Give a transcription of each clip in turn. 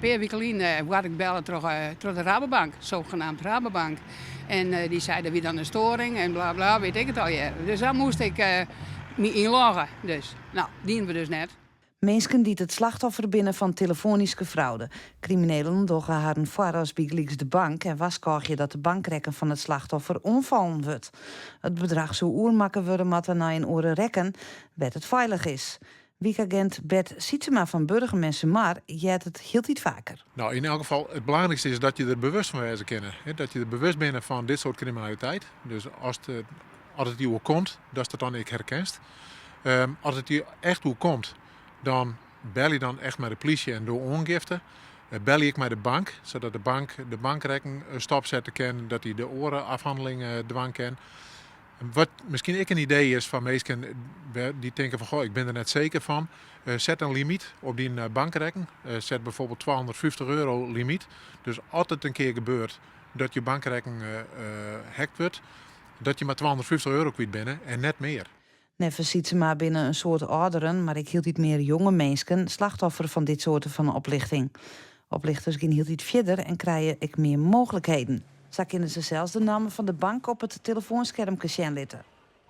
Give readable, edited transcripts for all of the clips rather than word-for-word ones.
paar weken geleden word ik bellen door de Rabobank, zogenaamd Rabobank. En die zeiden wie dan een storing en bla bla, weet ik het al. Ja. Dus daar moest ik me inloggen. Dus, nou, dienen we dus net. Mensen die het slachtoffer binnen van telefonische fraude. Criminelen doggen haar voor als Big de bank en was je dat de bankrekken van het slachtoffer omvallen wordt. Het bedrag zo oermakken worden matten na een oren rekken, werd het veilig is. Wiekagent Bert Sietsema van Burgermensen maar jet het hield iets vaker. Nou, in elk geval, het belangrijkste is dat je er bewust van wezen kennen. Dat je er bewust bent van dit soort criminaliteit. Dus als het hier komt, dat het dan ik herkenst. Als het hier echt hoe komt, dan bel je dan echt met de politie en door ongiften. Bel ik met de bank, zodat de bankrekening stopzetten kan, dat hij de orenafhandeling dwang kan. Wat misschien een idee is van mensen die denken van, goh, ik ben er net zeker van. Zet een limiet op die bankrekening. Zet bijvoorbeeld €250 limiet. Dus als het een keer gebeurt dat je bankrekening hackt wordt, dat je maar €250 kwijt bent en net meer. Neffen ziet ze maar binnen een soort ouderen, maar ik hield niet meer jonge mensen slachtoffer van dit soort van oplichting. Oplichters gaan hield iets verder en krijgen ik meer mogelijkheden. Zo kunnen ze zelfs de namen van de bank op het telefoonscherm litten.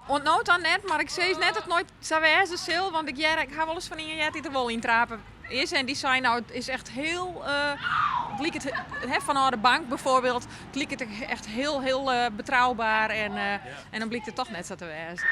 Ontnood dan net, maar ik zei net het nooit zo wezen zil, want ik ga wel eens van iemand die er wel in trapen is. En die zei nou, het is echt heel, van de bank bijvoorbeeld, het liep het echt heel betrouwbaar en dan blijkt het toch net zo te wezen.